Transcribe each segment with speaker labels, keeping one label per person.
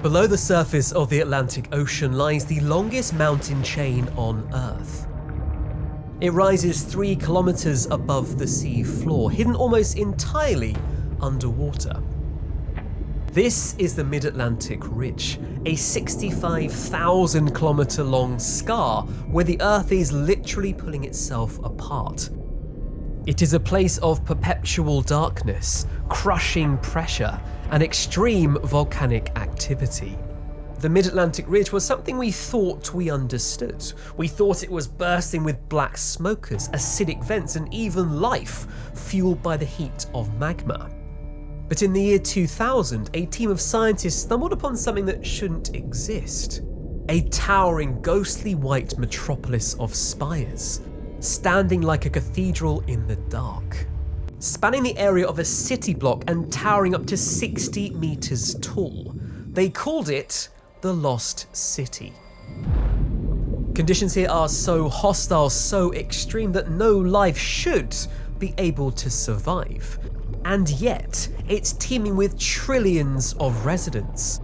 Speaker 1: Below the surface of the Atlantic Ocean lies the longest mountain chain on Earth. It rises 3 kilometers above the sea floor, hidden almost entirely underwater. This is the Mid-Atlantic Ridge, a 65,000 kilometer long scar where the Earth is literally pulling itself apart. It is a place of perpetual darkness, crushing pressure, and extreme volcanic activity. The Mid-Atlantic Ridge was something we thought we understood. We thought it was bursting with black smokers, acidic vents, and even life fueled by the heat of magma. But in the year 2000, a team of scientists stumbled upon something that shouldn't exist. A towering, ghostly white metropolis of spires, standing like a cathedral in the dark. Spanning the area of a city block and towering up to 60 meters tall. They called it the Lost City. Conditions here are so hostile, so extreme that no life should be able to survive. And yet, it's teeming with trillions of residents.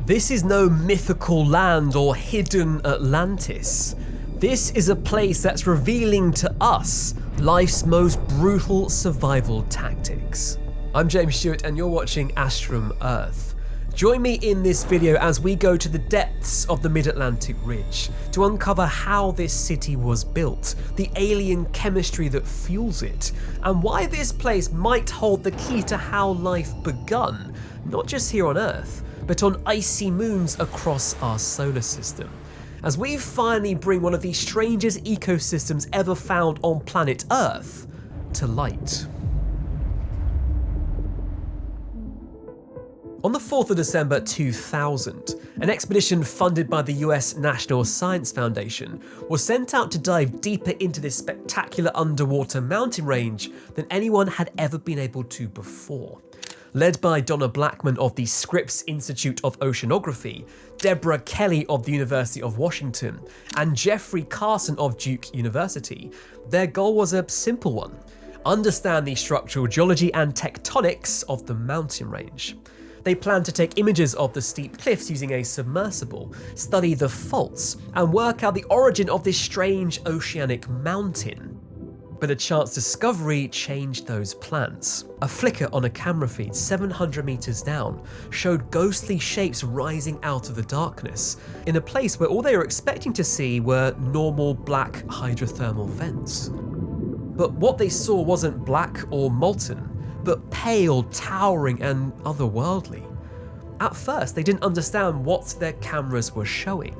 Speaker 1: This is no mythical land or hidden Atlantis. This is a place that's revealing to us life's most brutal survival tactics. I'm James Stewart and you're watching Astrum Earth. Join me in this video as we go to the depths of the Mid-Atlantic Ridge to uncover how this city was built, the alien chemistry that fuels it, and why this place might hold the key to how life begun, not just here on Earth, but on icy moons across our solar system. As we finally bring one of the strangest ecosystems ever found on planet Earth to light. On the 4th of December 2000, an expedition funded by the US National Science Foundation was sent out to dive deeper into this spectacular underwater mountain range than anyone had ever been able to before. Led by Donna Blackman of the Scripps Institute of Oceanography, Deborah Kelly of the University of Washington, and Jeffrey Carson of Duke University, their goal was a simple one: understand the structural geology and tectonics of the mountain range. They planned to take images of the steep cliffs using a submersible, study the faults, and work out the origin of this strange oceanic mountain. But a chance discovery changed those plans. A flicker on a camera feed 700 meters down showed ghostly shapes rising out of the darkness in a place where all they were expecting to see were normal black hydrothermal vents. But what they saw wasn't black or molten, but pale, towering, and otherworldly. At first, they didn't understand what their cameras were showing.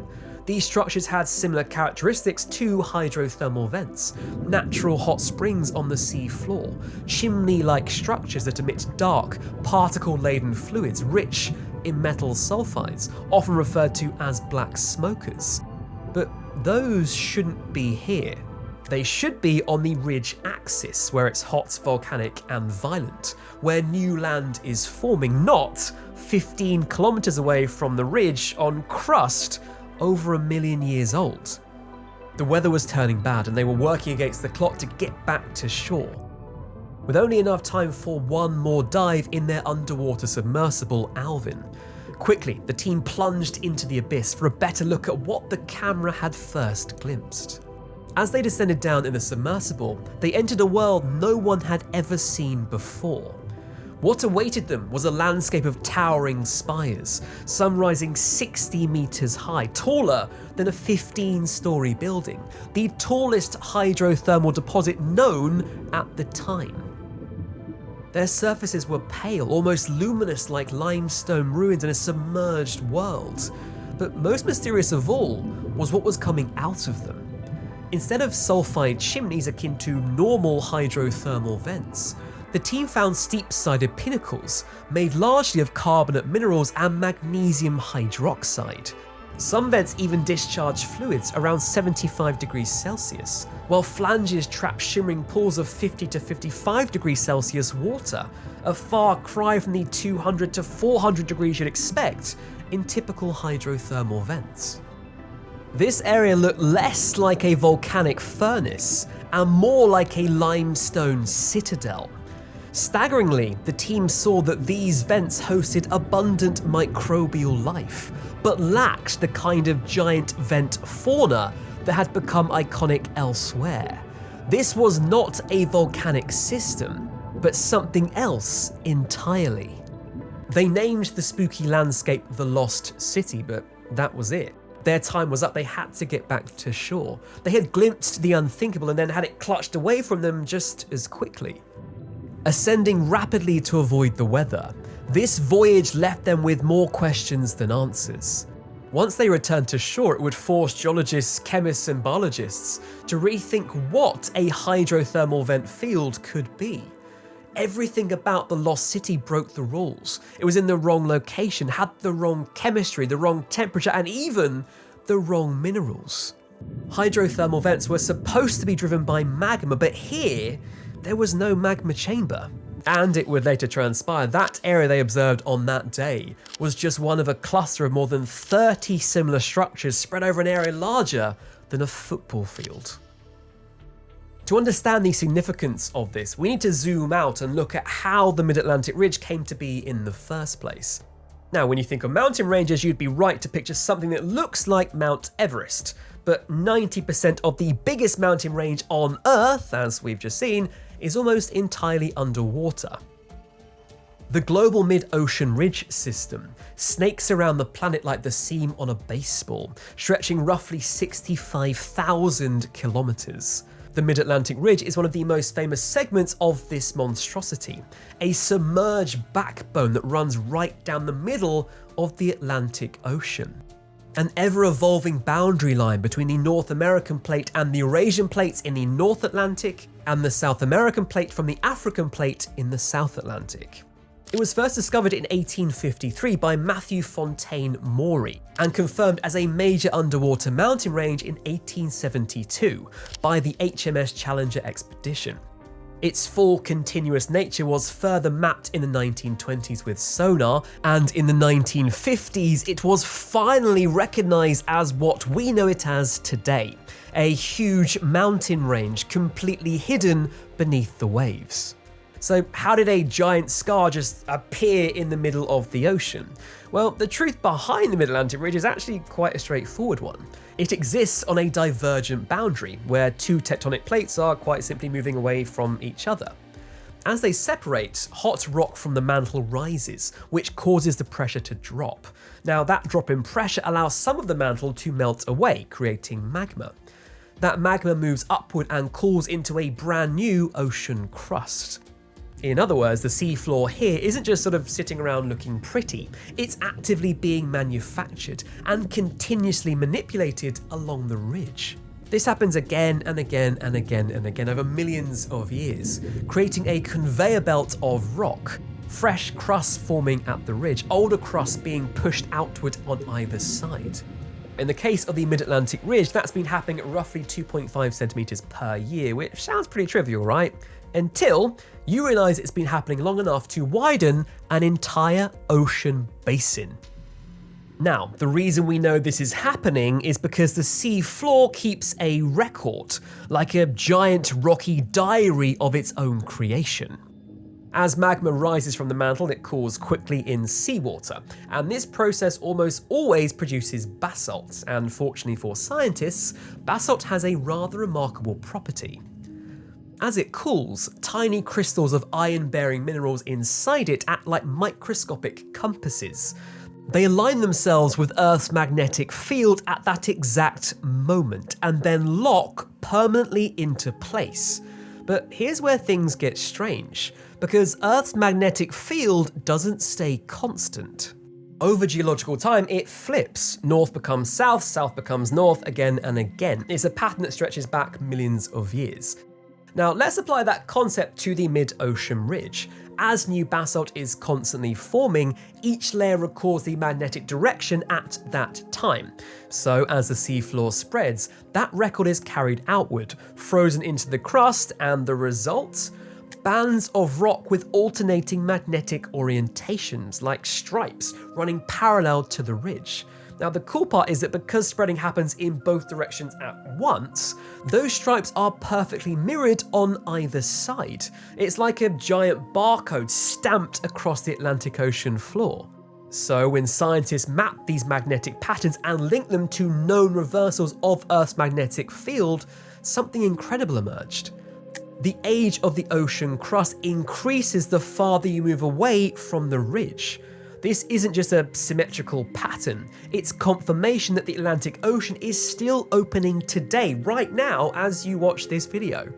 Speaker 1: These structures had similar characteristics to hydrothermal vents, natural hot springs on the sea floor, chimney-like structures that emit dark, particle-laden fluids rich in metal sulfides, often referred to as black smokers. But those shouldn't be here. They should be on the ridge axis, where it's hot, volcanic, and violent, where new land is forming, not 15 kilometers away from the ridge on crust over 1 million years old. The weather was turning bad and they were working against the clock to get back to shore. With only enough time for one more dive in their underwater submersible, Alvin. Quickly, the team plunged into the abyss for a better look at what the camera had first glimpsed. As they descended down in the submersible, they entered a world no one had ever seen before. What awaited them was a landscape of towering spires, some rising 60 meters high, taller than a 15-story building, the tallest hydrothermal deposit known at the time. Their surfaces were pale, almost luminous like limestone ruins in a submerged world. But most mysterious of all was what was coming out of them. Instead of sulfide chimneys akin to normal hydrothermal vents, the team found steep-sided pinnacles made largely of carbonate minerals and magnesium hydroxide. Some vents even discharged fluids around 75 degrees Celsius, while flanges trap shimmering pools of 50 to 55 degrees Celsius water, a far cry from the 200 to 400 degrees you'd expect in typical hydrothermal vents. This area looked less like a volcanic furnace and more like a limestone citadel. Staggeringly, the team saw that these vents hosted abundant microbial life, but lacked the kind of giant vent fauna that had become iconic elsewhere. This was not a volcanic system, but something else entirely. They named the spooky landscape the Lost City, but that was it. Their time was up, they had to get back to shore. They had glimpsed the unthinkable and then had it clutched away from them just as quickly. Ascending rapidly to avoid the weather, this voyage left them with more questions than answers. Once they returned to shore, it would force geologists, chemists and biologists to rethink what a hydrothermal vent field could be. Everything about the Lost City broke the rules. It was in the wrong location, had the wrong chemistry, the wrong temperature, and even the wrong minerals. Hydrothermal vents were supposed to be driven by magma, but here, there was no magma chamber. And it would later transpire that area they observed on that day was just one of a cluster of more than 30 similar structures spread over an area larger than a football field. To understand the significance of this, we need to zoom out and look at how the Mid-Atlantic Ridge came to be in the first place. Now, when you think of mountain ranges, you'd be right to picture something that looks like Mount Everest, but 90% of the biggest mountain range on Earth, as we've just seen, is almost entirely underwater. The global mid-ocean ridge system snakes around the planet like the seam on a baseball, stretching roughly 65,000 kilometers. The Mid-Atlantic Ridge is one of the most famous segments of this monstrosity, a submerged backbone that runs right down the middle of the Atlantic Ocean. An ever-evolving boundary line between the North American plate and the Eurasian plates in the North Atlantic, and the South American plate from the African plate in the South Atlantic. It was first discovered in 1853 by Matthew Fontaine Maury, and confirmed as a major underwater mountain range in 1872 by the HMS Challenger expedition. Its full continuous nature was further mapped in the 1920s with sonar, and in the 1950s it was finally recognised as what we know it as today, a huge mountain range completely hidden beneath the waves. So how did a giant scar just appear in the middle of the ocean? Well, the truth behind the Mid-Atlantic Ridge is actually quite a straightforward one. It exists on a divergent boundary, where two tectonic plates are quite simply moving away from each other. As they separate, hot rock from the mantle rises, which causes the pressure to drop. Now, that drop in pressure allows some of the mantle to melt away, creating magma. That magma moves upward and cools into a brand new ocean crust. In other words, the seafloor here isn't just sort of sitting around looking pretty, it's actively being manufactured and continuously manipulated along the ridge. This happens again and again and again and again over millions of years, creating a conveyor belt of rock, fresh crusts forming at the ridge, older crusts being pushed outward on either side. In the case of the Mid-Atlantic Ridge, that's been happening at roughly 2.5 centimeters per year, which sounds pretty trivial, right? Until you realise it's been happening long enough to widen an entire ocean basin. Now, the reason we know this is happening is because the sea floor keeps a record, like a giant rocky diary of its own creation. As magma rises from the mantle, it cools quickly in seawater, and this process almost always produces basalt, and fortunately for scientists, basalt has a rather remarkable property. As it cools, tiny crystals of iron-bearing minerals inside it act like microscopic compasses. They align themselves with Earth's magnetic field at that exact moment, and then lock permanently into place. But here's where things get strange, because Earth's magnetic field doesn't stay constant. Over geological time, it flips. North becomes south, south becomes north again and again. It's a pattern that stretches back millions of years. Now, let's apply that concept to the mid-ocean ridge. As new basalt is constantly forming, each layer records the magnetic direction at that time. So as the seafloor spreads, that record is carried outward, frozen into the crust, and the result? Bands of rock with alternating magnetic orientations, like stripes, running parallel to the ridge. Now the cool part is that because spreading happens in both directions at once, those stripes are perfectly mirrored on either side. It's like a giant barcode stamped across the Atlantic Ocean floor. So when scientists mapped these magnetic patterns and linked them to known reversals of Earth's magnetic field, something incredible emerged. The age of the ocean crust increases the farther you move away from the ridge. This isn't just a symmetrical pattern, it's confirmation that the Atlantic Ocean is still opening today, right now, as you watch this video.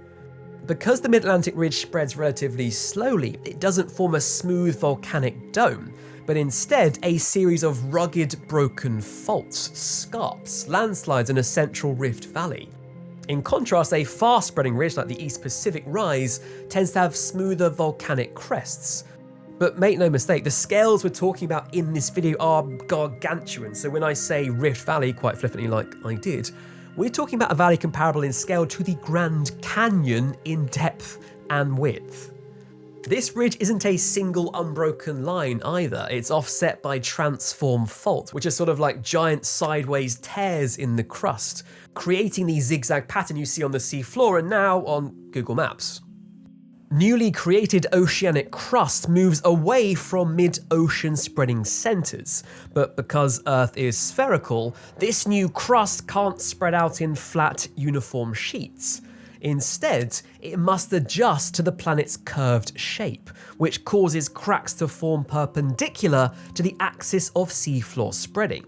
Speaker 1: Because the Mid-Atlantic Ridge spreads relatively slowly, it doesn't form a smooth volcanic dome, but instead a series of rugged, broken faults, scarps, landslides, and a central rift valley. In contrast, a fast-spreading ridge like the East Pacific Rise tends to have smoother volcanic crests. But make no mistake, the scales we're talking about in this video are gargantuan, so when I say Rift Valley, quite flippantly like I did, we're talking about a valley comparable in scale to the Grand Canyon in depth and width. This ridge isn't a single unbroken line either, it's offset by transform faults, which are sort of like giant sideways tears in the crust, creating the zigzag pattern you see on the seafloor and now on Google Maps. Newly created oceanic crust moves away from mid-ocean spreading centres, but because Earth is spherical, this new crust can't spread out in flat, uniform sheets. Instead, it must adjust to the planet's curved shape, which causes cracks to form perpendicular to the axis of seafloor spreading.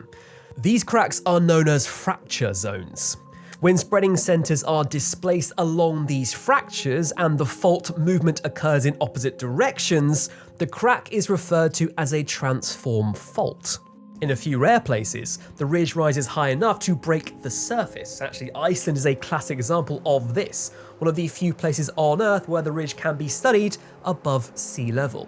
Speaker 1: These cracks are known as fracture zones. When spreading centres are displaced along these fractures and the fault movement occurs in opposite directions, the crack is referred to as a transform fault. In a few rare places, the ridge rises high enough to break the surface. Actually, Iceland is a classic example of this, one of the few places on Earth where the ridge can be studied above sea level.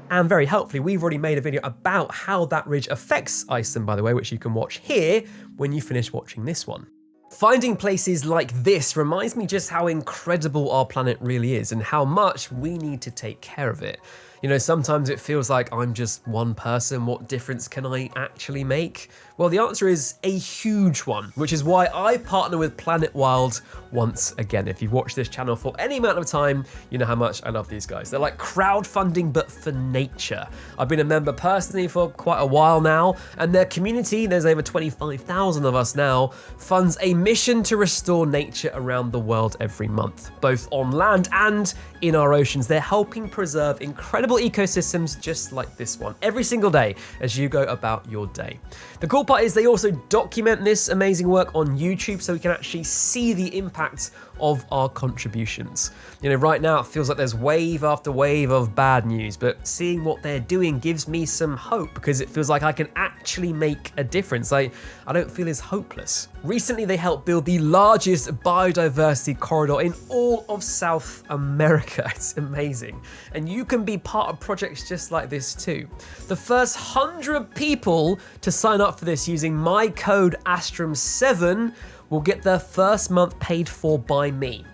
Speaker 1: And very helpfully, we've already made a video about how that ridge affects Iceland, by the way, which you can watch here when you finish watching this one. Finding places like this reminds me just how incredible our planet really is and how much we need to take care of it. You know, sometimes it feels like I'm just one person, what difference can I actually make? Well, the answer is a huge one, which is why I partner with Planet Wild once again. If you've watched this channel for any amount of time, you know how much I love these guys. They're like crowdfunding, but for nature. I've been a member personally for quite a while now, and their community, there's over 25,000 of us now, funds a mission to restore nature around the world every month, both on land and in our oceans. They're helping preserve incredible ecosystems just like this one every single day as you go about your day. The cool part is they also document this amazing work on YouTube so we can actually see the impact of our contributions. You know, right now it feels like there's wave after wave of bad news, but seeing what they're doing gives me some hope because it feels like I can actually make a difference. I don't feel as hopeless. Recently, they helped build the largest biodiversity corridor in all of South America. It's amazing. And you can be part of projects just like this too. The first 100 people to sign up for this using my code Astrum7 will get their first month paid for by me.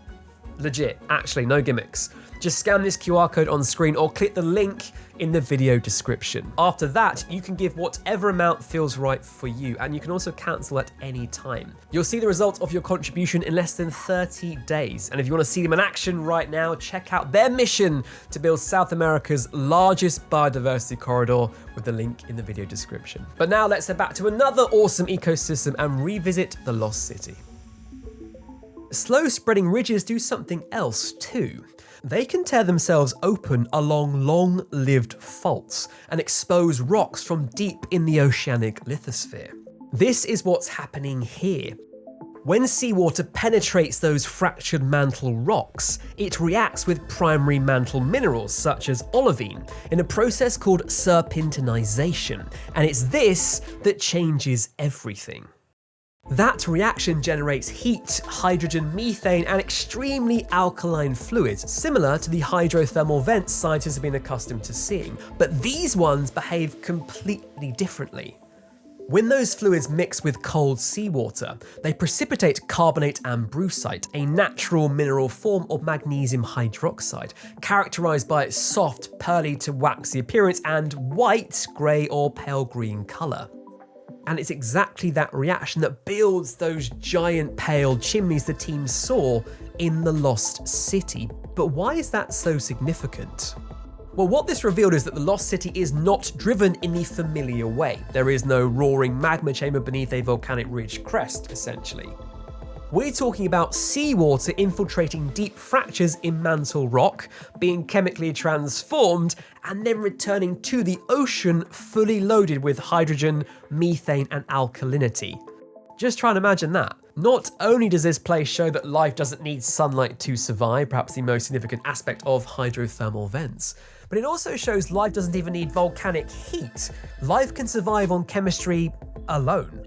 Speaker 1: Legit, actually, no gimmicks. Just scan this QR code on screen or click the link in the video description. After that, you can give whatever amount feels right for you, and you can also cancel at any time. You'll see the results of your contribution in less than 30 days. And if you want to see them in action right now, check out their mission to build South America's largest biodiversity corridor with the link in the video description. But now let's head back to another awesome ecosystem and revisit the Lost City. Slow spreading ridges do something else too. They can tear themselves open along long-lived faults and expose rocks from deep in the oceanic lithosphere. This is what's happening here. When seawater penetrates those fractured mantle rocks, it reacts with primary mantle minerals such as olivine in a process called serpentinization, and it's this that changes everything. That reaction generates heat, hydrogen, methane, and extremely alkaline fluids, similar to the hydrothermal vents scientists have been accustomed to seeing. But these ones behave completely differently. When those fluids mix with cold seawater, they precipitate carbonate ambrousite, a natural mineral form of magnesium hydroxide, characterized by its soft, pearly to waxy appearance and white, grey, or pale green color. And it's exactly that reaction that builds those giant pale chimneys the team saw in the Lost City. But why is that so significant? Well, what this revealed is that the Lost City is not driven in the familiar way. There is no roaring magma chamber beneath a volcanic ridge crest, essentially. We're talking about seawater infiltrating deep fractures in mantle rock, being chemically transformed, and then returning to the ocean fully loaded with hydrogen, methane, and alkalinity. Just try and imagine that. Not only does this place show that life doesn't need sunlight to survive, perhaps the most significant aspect of hydrothermal vents, but it also shows life doesn't even need volcanic heat. Life can survive on chemistry alone.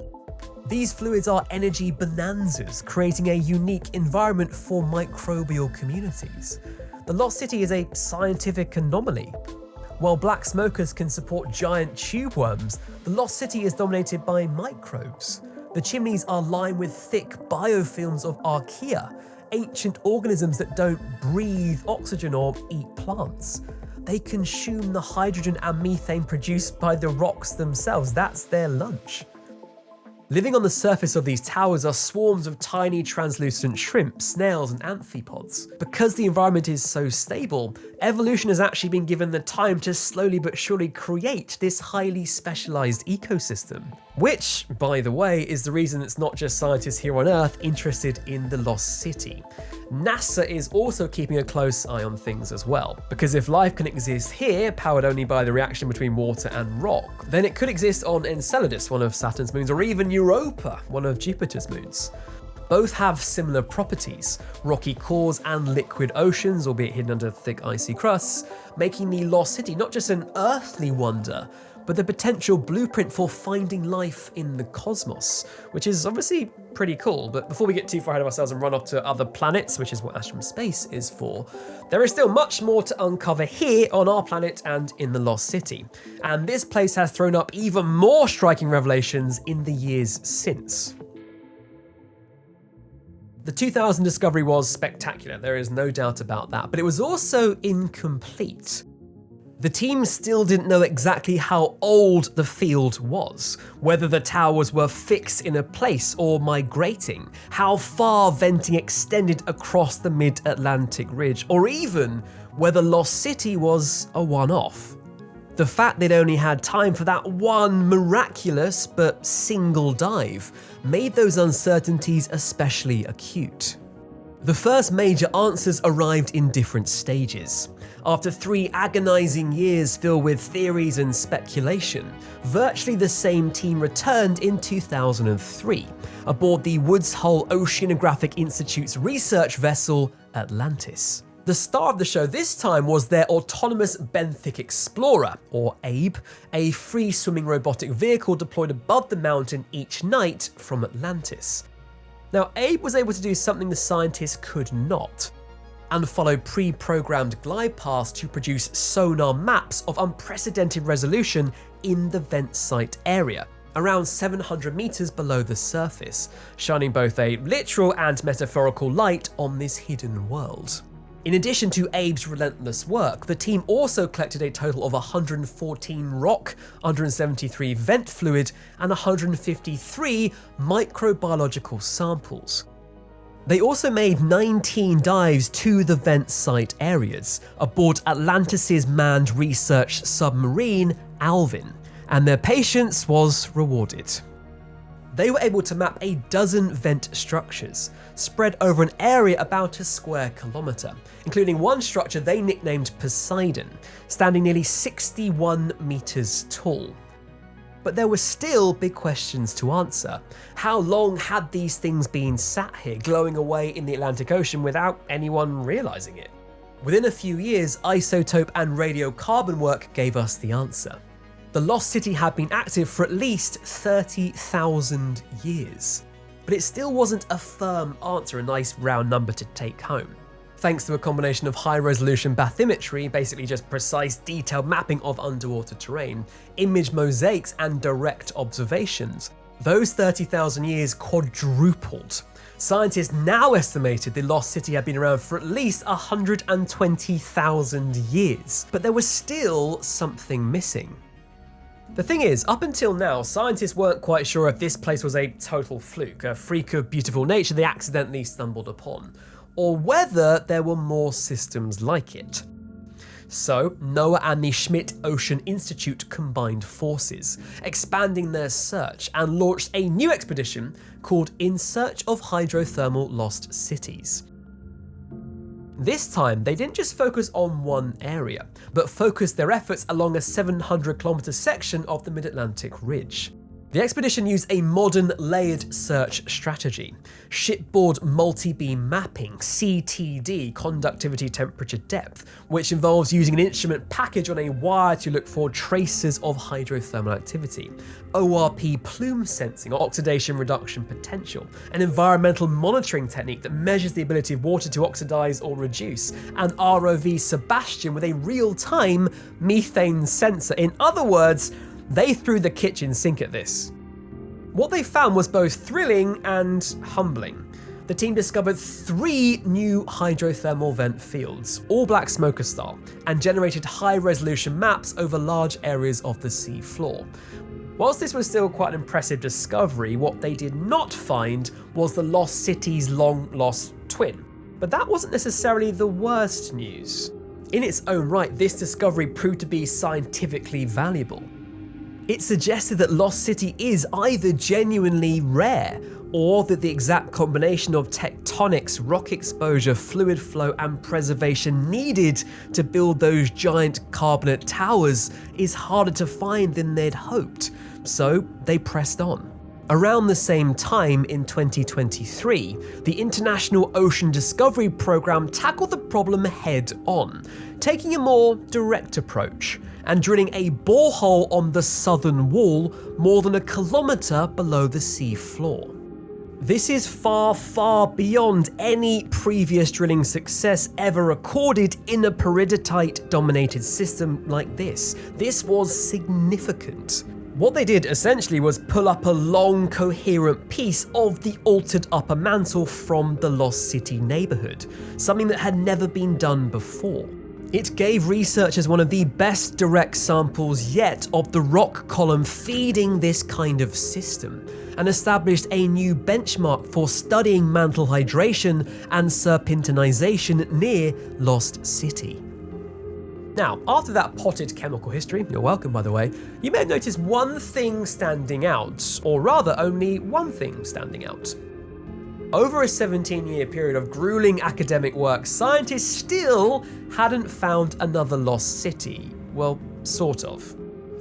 Speaker 1: These fluids are energy bonanzas, creating a unique environment for microbial communities. The Lost City is a scientific anomaly. While black smokers can support giant tube worms, the Lost City is dominated by microbes. The chimneys are lined with thick biofilms of archaea, ancient organisms that don't breathe oxygen or eat plants. They consume the hydrogen and methane produced by the rocks themselves. That's their lunch. Living on the surface of these towers are swarms of tiny translucent shrimp, snails, and amphipods. Because the environment is so stable, evolution has actually been given the time to slowly but surely create this highly specialized ecosystem. Which, by the way, is the reason it's not just scientists here on Earth interested in the Lost City. NASA is also keeping a close eye on things as well, because if life can exist here, powered only by the reaction between water and rock, then it could exist on Enceladus, one of Saturn's moons, or even Europa, one of Jupiter's moons. Both have similar properties, rocky cores and liquid oceans, albeit hidden under thick icy crusts, making the Lost City not just an earthly wonder, but the potential blueprint for finding life in the cosmos, which is obviously pretty cool. But before we get too far ahead of ourselves and run off to other planets, which is what Astrum Space is for, there is still much more to uncover here on our planet and in the Lost City. And this place has thrown up even more striking revelations in the years since. The 2000 discovery was spectacular, there is no doubt about that, but it was also incomplete. The team still didn't know exactly how old the field was, whether the towers were fixed in a place or migrating, how far venting extended across the mid-Atlantic ridge, or even whether Lost City was a one-off. The fact they'd only had time for that one miraculous but single dive made those uncertainties especially acute. The first major answers arrived in different stages. After 3 agonizing years filled with theories and speculation, virtually the same team returned in 2003, aboard the Woods Hole Oceanographic Institute's research vessel, Atlantis. The star of the show this time was their autonomous benthic explorer, or ABE, a free-swimming robotic vehicle deployed above the mountain each night from Atlantis. Now, ABE was able to do something the scientists could not, and follow pre-programmed glide paths to produce sonar maps of unprecedented resolution in the vent site area, around 700 meters below the surface, shining both a literal and metaphorical light on this hidden world. In addition to Abe's relentless work, the team also collected a total of 114 rock, 173 vent fluid, and 153 microbiological samples. They also made 19 dives to the vent site areas, aboard Atlantis' manned research submarine, Alvin, and their patience was rewarded. They were able to map a dozen vent structures, spread over an area about a square kilometre, including one structure they nicknamed Poseidon, standing nearly 61 metres tall. But there were still big questions to answer. How long had these things been sat here, glowing away in the Atlantic Ocean without anyone realising it? Within a few years, isotope and radiocarbon work gave us the answer. The Lost City had been active for at least 30,000 years. But it still wasn't a firm answer, a nice round number to take home. Thanks to a combination of high-resolution bathymetry, basically just precise detailed mapping of underwater terrain, image mosaics and direct observations, those 30,000 years quadrupled. Scientists now estimated the Lost City had been around for at least 120,000 years, but there was still something missing. The thing is, up until now, scientists weren't quite sure if this place was a total fluke, a freak of beautiful nature they accidentally stumbled upon, or whether there were more systems like it. So, NOAA and the Schmidt Ocean Institute combined forces, expanding their search, and launched a new expedition called In Search of Hydrothermal Lost Cities. This time, they didn't just focus on one area, but focused their efforts along a 700-kilometre section of the Mid-Atlantic Ridge. The expedition used a modern layered search strategy, shipboard multi-beam mapping, CTD, conductivity temperature depth, which involves using an instrument package on a wire to look for traces of hydrothermal activity, ORP plume sensing, or oxidation reduction potential, an environmental monitoring technique that measures the ability of water to oxidize or reduce, and ROV Sebastian with a real-time methane sensor. In other words, they threw the kitchen sink at this. What they found was both thrilling and humbling. The team discovered 3 new hydrothermal vent fields, all black smoker style, and generated high-resolution maps over large areas of the sea floor. Whilst this was still quite an impressive discovery, what they did not find was the lost city's long-lost twin. But that wasn't necessarily the worst news. In its own right, this discovery proved to be scientifically valuable. It suggested that Lost City is either genuinely rare, or that the exact combination of tectonics, rock exposure, fluid flow, and preservation needed to build those giant carbonate towers is harder to find than they'd hoped. So they pressed on. Around the same time in 2023, the International Ocean Discovery Programme tackled the problem head on, taking a more direct approach and drilling a borehole on the southern wall more than 1 kilometre below the sea floor. This is far, far beyond any previous drilling success ever recorded in a peridotite-dominated system like this. This was significant. What they did essentially was pull up a long, coherent piece of the altered upper mantle from the Lost City neighbourhood, something that had never been done before. It gave researchers one of the best direct samples yet of the rock column feeding this kind of system, and established a new benchmark for studying mantle hydration and serpentinization near Lost City. Now, after that potted chemical history, you're welcome by the way, you may have noticed one thing standing out, or rather only one thing standing out. Over a 17-year period of grueling academic work, scientists still hadn't found another lost city. Well, sort of.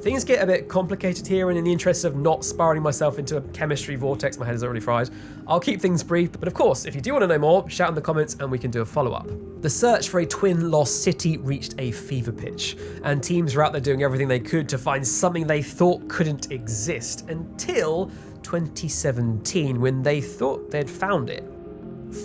Speaker 1: Things get a bit complicated here, and in the interest of not spiraling myself into a chemistry vortex, my head is already fried, I'll keep things brief, but of course, if you do want to know more, shout in the comments and we can do a follow-up. The search for a twin lost city reached a fever pitch, and teams were out there doing everything they could to find something they thought couldn't exist, until 2017, when they thought they'd found it.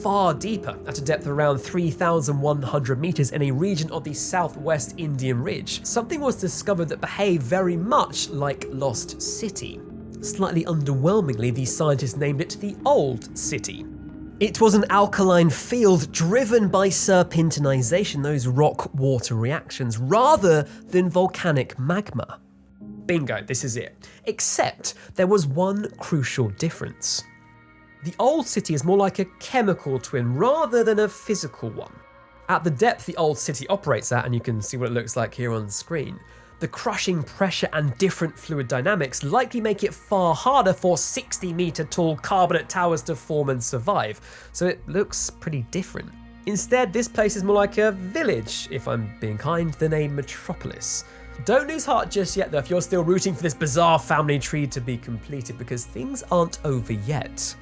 Speaker 1: Far deeper, at a depth of around 3,100 meters in a region of the southwest Indian Ridge, something was discovered that behaved very much like Lost City. Slightly underwhelmingly, the scientists named it the Old City. It was an alkaline field driven by serpentinization, those rock-water reactions, rather than volcanic magma. Bingo, this is it. Except there was one crucial difference. The Old City is more like a chemical twin rather than a physical one. At the depth the Old City operates at, and you can see what it looks like here on screen, the crushing pressure and different fluid dynamics likely make it far harder for 60-meter tall carbonate towers to form and survive, so it looks pretty different. Instead, this place is more like a village, if I'm being kind, than a metropolis. Don't lose heart just yet though if you're still rooting for this bizarre family tree to be completed, because things aren't over yet.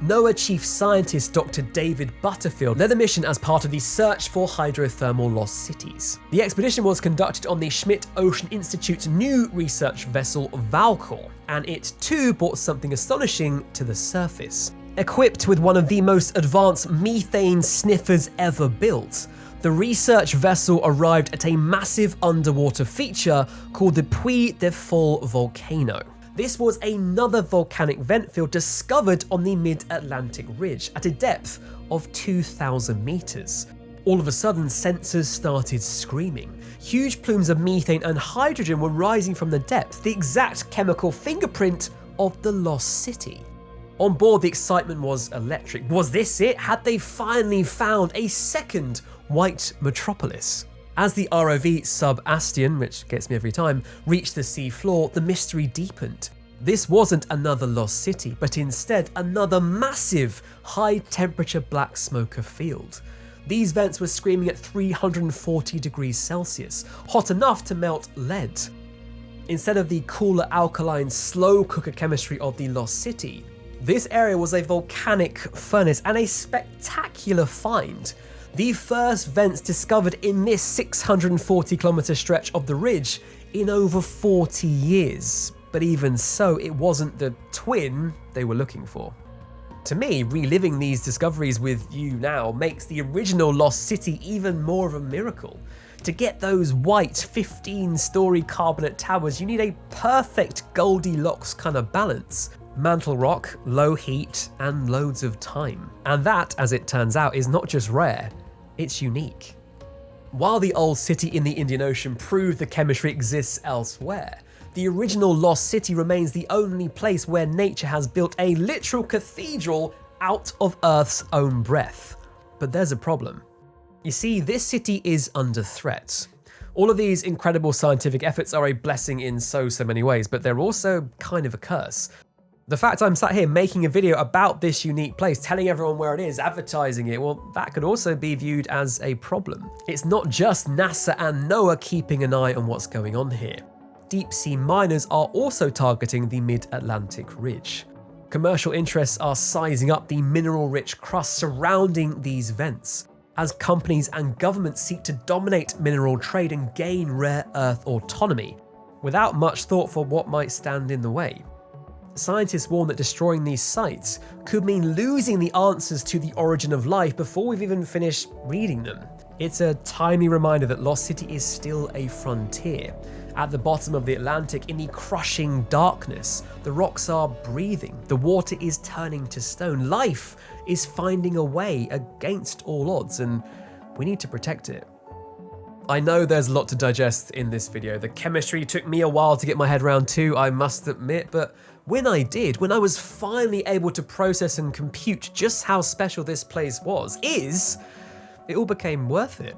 Speaker 1: NOAA Chief Scientist Dr. David Butterfield led the mission as part of the search for hydrothermal lost cities. The expedition was conducted on the Schmidt Ocean Institute's new research vessel Valkor, and it too brought something astonishing to the surface. Equipped with one of the most advanced methane sniffers ever built, the research vessel arrived at a massive underwater feature called the Puy de Fol volcano. This was another volcanic vent field discovered on the Mid-Atlantic Ridge at a depth of 2,000 meters. All of a sudden, sensors started screaming. Huge plumes of methane and hydrogen were rising from the depths, the exact chemical fingerprint of the lost city. On board, the excitement was electric. Was this it? Had they finally found a second white metropolis? As the ROV sub Astrum, which gets me every time, reached the sea floor, the mystery deepened. This wasn't another lost city, but instead another massive, high-temperature black smoker field. These vents were screaming at 340 degrees Celsius, hot enough to melt lead. Instead of the cooler alkaline slow cooker chemistry of the lost city, this area was a volcanic furnace and a spectacular find. The first vents discovered in this 640-kilometer stretch of the ridge in over 40 years. But even so, it wasn't the twin they were looking for. To me, reliving these discoveries with you now makes the original lost city even more of a miracle. To get those white 15-story carbonate towers, you need a perfect Goldilocks kind of balance. Mantle rock, low heat, and loads of time. And that, as it turns out, is not just rare, it's unique. While the old city in the Indian Ocean proved the chemistry exists elsewhere, the original lost city remains the only place where nature has built a literal cathedral out of Earth's own breath. But there's a problem. You see, this city is under threat. All of these incredible scientific efforts are a blessing in so many ways, but they're also kind of a curse. The fact I'm sat here making a video about this unique place, telling everyone where it is, advertising it, well, that could also be viewed as a problem. It's not just NASA and NOAA keeping an eye on what's going on here. Deep sea miners are also targeting the mid-Atlantic ridge. Commercial interests are sizing up the mineral-rich crust surrounding these vents, as companies and governments seek to dominate mineral trade and gain rare earth autonomy, without much thought for what might stand in the way. Scientists warn that destroying these sites could mean losing the answers to the origin of life before we've even finished reading them. It's a timely reminder that Lost City is still a frontier. At the bottom of the Atlantic, in the crushing darkness, the rocks are breathing, the water is turning to stone, life is finding a way against all odds, and we need to protect it. I know there's a lot to digest in this video. The chemistry took me a while to get my head around too, I must admit, but when I did, when I was finally able to process and compute just how special this place it all became worth it.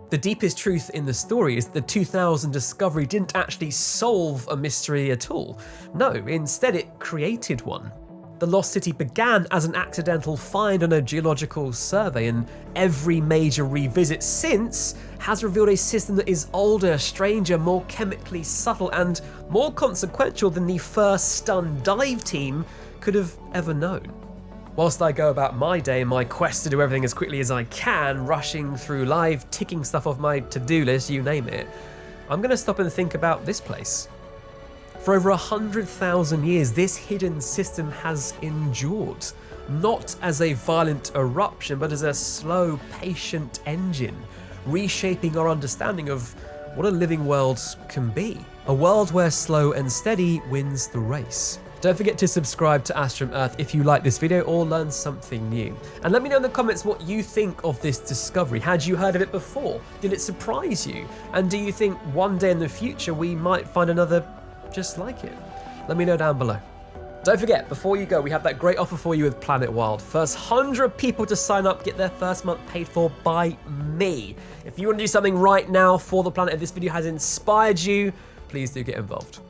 Speaker 1: The deepest truth in the story is that the 2000 discovery didn't actually solve a mystery at all. No, instead it created one. The Lost City began as an accidental find on a geological survey, and every major revisit since has revealed a system that is older, stranger, more chemically subtle, and more consequential than the first stunned dive team could have ever known. Whilst I go about my day in my quest to do everything as quickly as I can, rushing through life, ticking stuff off my to-do list, you name it, I'm going to stop and think about this place. For over 100,000 years, this hidden system has endured, not as a violent eruption, but as a slow, patient engine, reshaping our understanding of what a living world can be. A world where slow and steady wins the race. Don't forget to subscribe to Astrum Earth if you like this video or learn something new. And let me know in the comments what you think of this discovery. Had you heard of it before? Did it surprise you? And do you think one day in the future we might find another just like it? Let me know down below. Don't forget, before you go, we have that great offer for you with Planet Wild. First 100 people to sign up get their first month paid for by me. If you want to do something right now for the planet, if this video has inspired you, please do get involved.